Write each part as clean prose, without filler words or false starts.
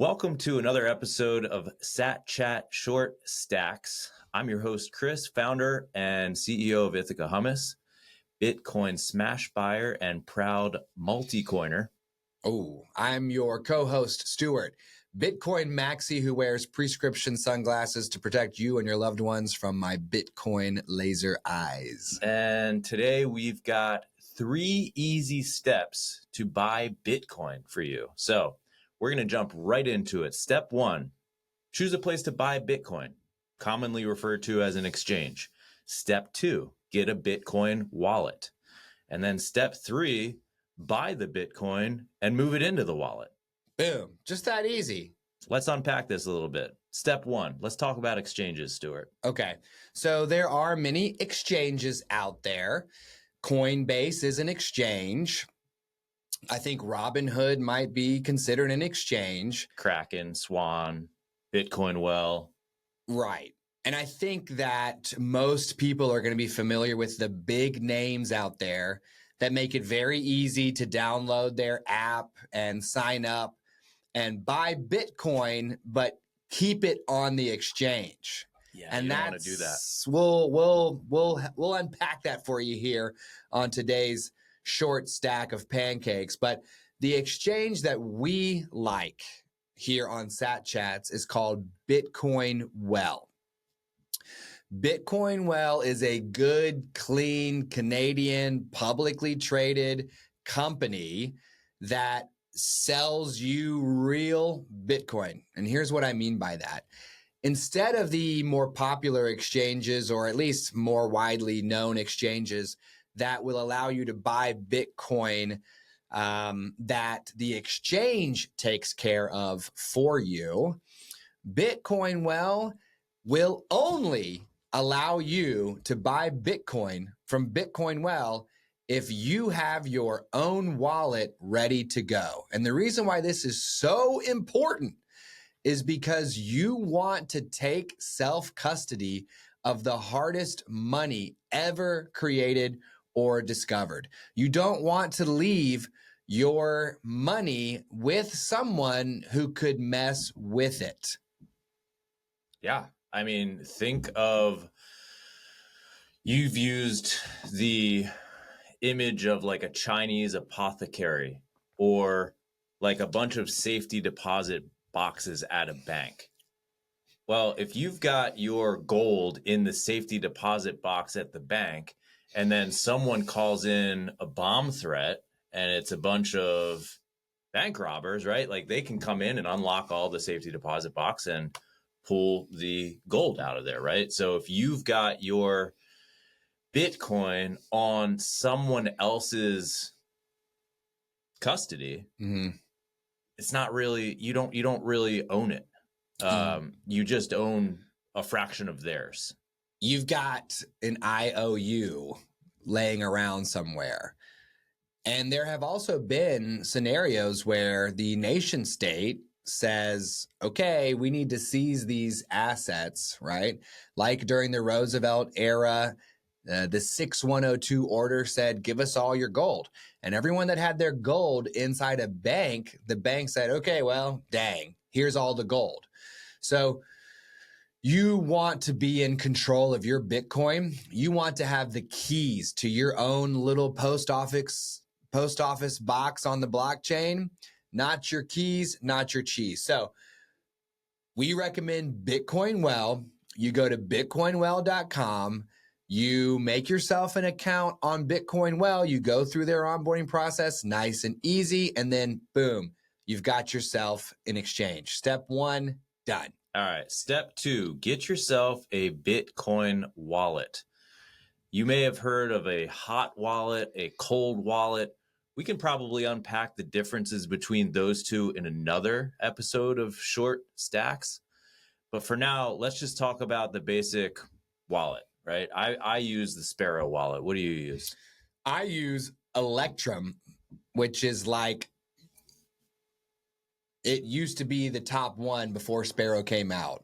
Welcome to another episode of Sat Chat Short Stacks. I'm your host, Chris, founder and CEO of Ithaca Hummus, Bitcoin smash buyer and proud multi-coiner. Oh, I'm your co-host, Stuart, Bitcoin maxi who wears prescription sunglasses to protect you and your loved ones from my Bitcoin laser eyes. And today we've got 3 easy steps to buy Bitcoin for you. So we're going to jump right into it. Step 1, choose a place to buy Bitcoin, commonly referred to as an exchange. Step 2, get a Bitcoin wallet. And then step 3, buy the Bitcoin and move it into the wallet. Boom. Just that easy. Let's unpack this a little bit. Step 1, let's talk about exchanges, Stuart. Okay. So there are many exchanges out there. Coinbase is an exchange. I think Robinhood might be considered an exchange. Kraken, Swan, Bitcoin Well. Right. And I think that most people are going to be familiar with the big names out there that make it very easy to download their app and sign up and buy Bitcoin, but keep it on the exchange. Yeah, and you don't want to do that. We'll unpack that for you here on today's short stack of pancakes. But the exchange that we like here on Sat Chats is called Bitcoin Well. Bitcoin Well is a good, clean, Canadian, publicly traded company that sells you real Bitcoin. And here's what I mean by that. Instead of the more popular exchanges, or at least more widely known exchanges that will allow you to buy Bitcoin that the exchange takes care of for you, Bitcoin Well will only allow you to buy Bitcoin from Bitcoin Well if you have your own wallet ready to go. And the reason why this is so important is because you want to take self-custody of the hardest money ever created or discovered. You don't want to leave your money with someone who could mess with it. Yeah. I mean, think of, you've used the image of like a Chinese apothecary or like a bunch of safety deposit boxes at a bank. Well, if you've got your gold in the safety deposit box at the bank, and then someone calls in a bomb threat and it's a bunch of bank robbers, right? Like they can come in and unlock all the safety deposit box and pull the gold out of there, right? So if you've got your Bitcoin on someone else's custody, it's not really, you don't really own it. You just own a fraction of theirs. You've got an IOU laying around somewhere. And there have also been scenarios where the nation state says, okay, we need to seize these assets, right? Like during the Roosevelt era, the 6102 order said, give us all your gold. And everyone that had their gold inside a bank, the bank said, okay, well, dang, here's all the gold. So you want to be in control of your Bitcoin. You want to have the keys to your own little post office box on the blockchain. Not your keys, not your cheese. So we recommend Bitcoin Well. You go to bitcoinwell.com. You make yourself an account on Bitcoin Well. You go through their onboarding process, nice and easy. And then boom, you've got yourself an exchange. Step 1, done. All right. Step 2, get yourself a Bitcoin wallet. You may have heard of a hot wallet, a cold wallet. We can probably unpack the differences between those two in another episode of Short Stacks. But for now, let's just talk about the basic wallet, right? I use the Sparrow wallet. What do you use? I use Electrum, which is like, it used to be the top one before Sparrow came out.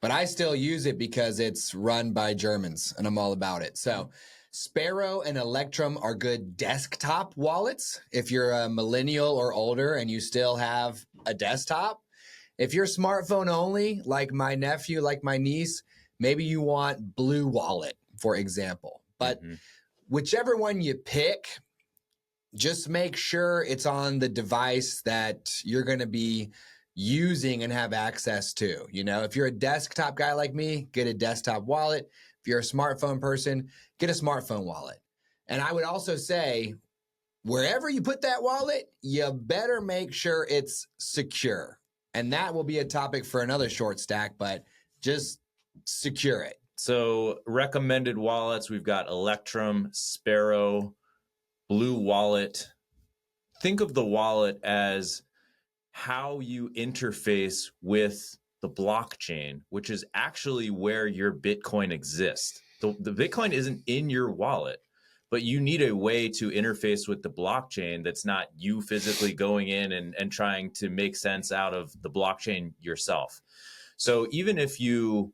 But I still use it because it's run by Germans and I'm all about it. So Sparrow and Electrum are good desktop wallets if you're a millennial or older and you still have a desktop. If you're smartphone only, like my nephew, like my niece, maybe you want Blue Wallet, for example. But whichever one you pick, just make sure it's on the device that you're going to be using and have access to. You know, if you're a desktop guy like me, get a desktop wallet. If you're a smartphone person, get a smartphone wallet. And I would also say, wherever you put that wallet, you better make sure it's secure. And that will be a topic for another short stack, but just secure it. So recommended wallets, we've got Electrum, Sparrow, Blue Wallet. Think of the wallet as how you interface with the blockchain, which is actually where your Bitcoin exists. The Bitcoin isn't in your wallet, but you need a way to interface with the blockchain that's not you physically going in and trying to make sense out of the blockchain yourself. So even if you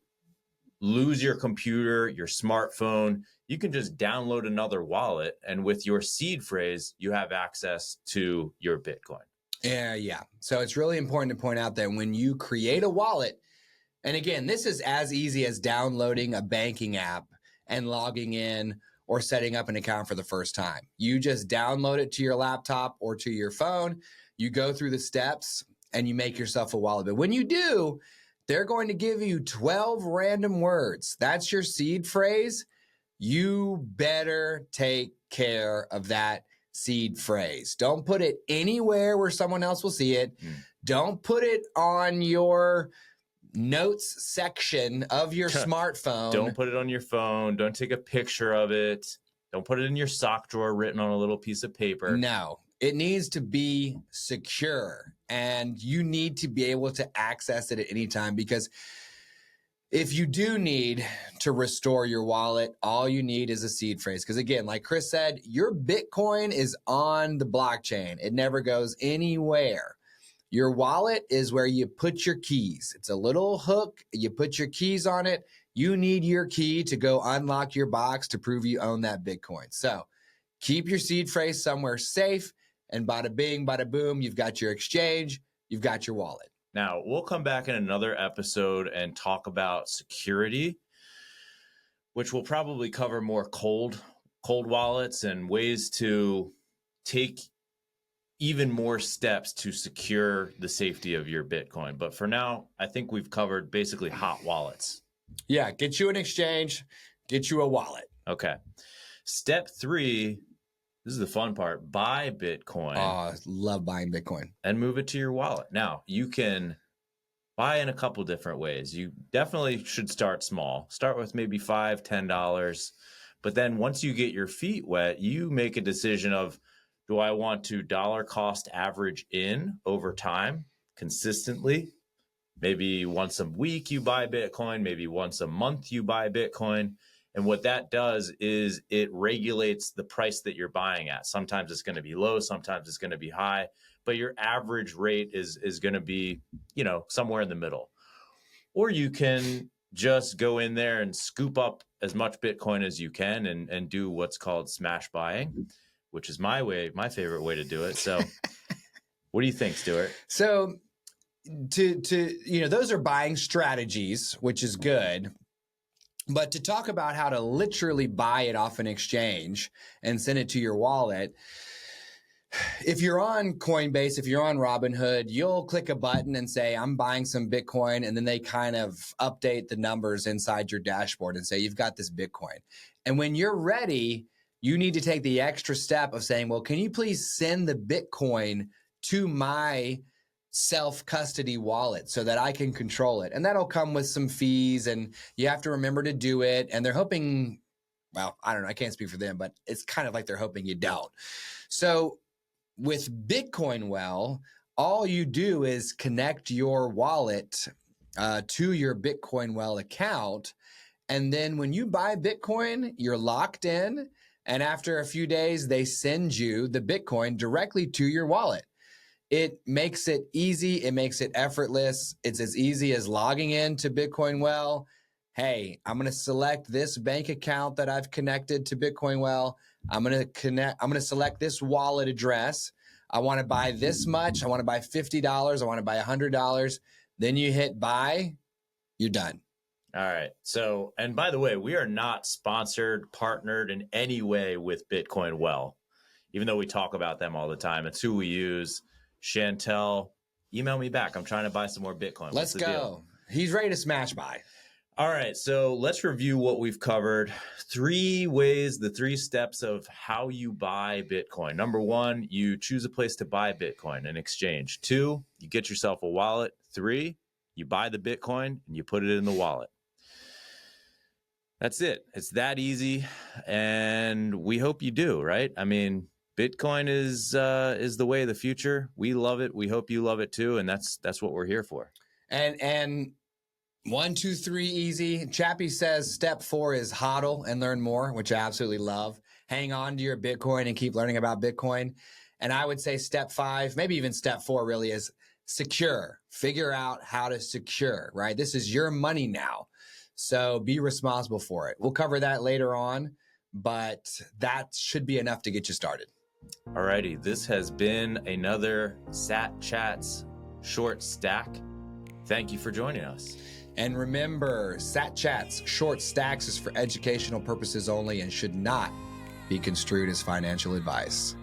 lose your computer, your smartphone, you can just download another wallet, and with your seed phrase, you have access to your Bitcoin. Yeah. So it's really important to point out that when you create a wallet, and again, this is as easy as downloading a banking app and logging in or setting up an account for the first time. You just download it to your laptop or to your phone. You go through the steps and you make yourself a wallet. But when you do, they're going to give you 12 random words. That's your seed phrase. You better take care of that seed phrase. Don't put it anywhere where someone else will see it. Don't put it on your notes section of your smartphone. Don't put it on your phone. Don't take a picture of it. Don't put it in your sock drawer written on a little piece of paper. No, it needs to be secure, and you need to be able to access it at any time, because if you do need to restore your wallet, all you need is a seed phrase. Because again, like Chris said, your Bitcoin is on the blockchain. It never goes anywhere. Your wallet is where you put your keys. It's a little hook. You put your keys on it. You need your key to go unlock your box to prove you own that Bitcoin. So keep your seed phrase somewhere safe, and bada bing, bada boom, you've got your exchange, you've got your wallet. Now, we'll come back in another episode and talk about security, which will probably cover more cold wallets and ways to take even more steps to secure the safety of your Bitcoin. But for now, I think we've covered basically hot wallets. Yeah, get you an exchange, get you a wallet. Okay. Step 3, this is the fun part, buy Bitcoin. Oh, love buying Bitcoin. And move it to your wallet. Now, you can buy in a couple different ways. You definitely should start small. Start with maybe $5, $10. But then once you get your feet wet, you make a decision of, do I want to dollar cost average in over time consistently? Maybe once a week you buy Bitcoin, maybe once a month you buy Bitcoin. And what that does is it regulates the price that you're buying at. Sometimes it's going to be low, sometimes it's going to be high, but your average rate is going to be, somewhere in the middle. Or you can just go in there and scoop up as much Bitcoin as you can and do what's called smash buying, which is my favorite way to do it. So what do you think, Stuart? So those are buying strategies, which is good. But to talk about how to literally buy it off an exchange and send it to your wallet, if you're on Coinbase, if you're on Robinhood, you'll click a button and say, I'm buying some Bitcoin. And then they kind of update the numbers inside your dashboard and say, you've got this Bitcoin. And when you're ready, you need to take the extra step of saying, well, can you please send the Bitcoin to my self-custody wallet so that I can control it? And that'll come with some fees, and you have to remember to do it. And they're hoping, well, I don't know, I can't speak for them, but it's kind of like they're hoping you don't. So with Bitcoin Well, all you do is connect your wallet to your Bitcoin Well account. And then when you buy Bitcoin, you're locked in. And after a few days, they send you the Bitcoin directly to your wallet. It makes it easy. It makes it effortless. It's as easy as logging in to Bitcoin Well. Hey, I'm going to select this bank account that I've connected to Bitcoin Well. I'm going to select this wallet address. I want to buy this much. I want to buy $50. I want to buy $100. Then you hit buy, you're done. All right. So, and by the way, we are not sponsored, partnered in any way with Bitcoin Well, even though we talk about them all the time. It's who we use. Chantel, email me back. I'm trying to buy some more Bitcoin. Let's go. Deal? He's ready to smash buy. All right. So let's review what we've covered. 3 ways, the 3 steps of how you buy Bitcoin. Number 1, you choose a place to buy Bitcoin, an exchange. 2, you get yourself a wallet. 3, you buy the Bitcoin and you put it in the wallet. That's it. It's that easy, and we hope you do, right? I mean, Bitcoin is the way of the future. We love it. We hope you love it too, and that's what we're here for. And 1, 2, 3, easy. Chappie says step 4 is hodl and learn more, which I absolutely love. Hang on to your Bitcoin and keep learning about Bitcoin. And I would say step 5, maybe even step 4 really is secure. Figure out how to secure, right? This is your money now. So be responsible for it. We'll cover that later on, but that should be enough to get you started. Alrighty, this has been another satchats short stack. Thank you for joining us. And remember, satchats short stacks is for educational purposes only and should not be construed as financial advice.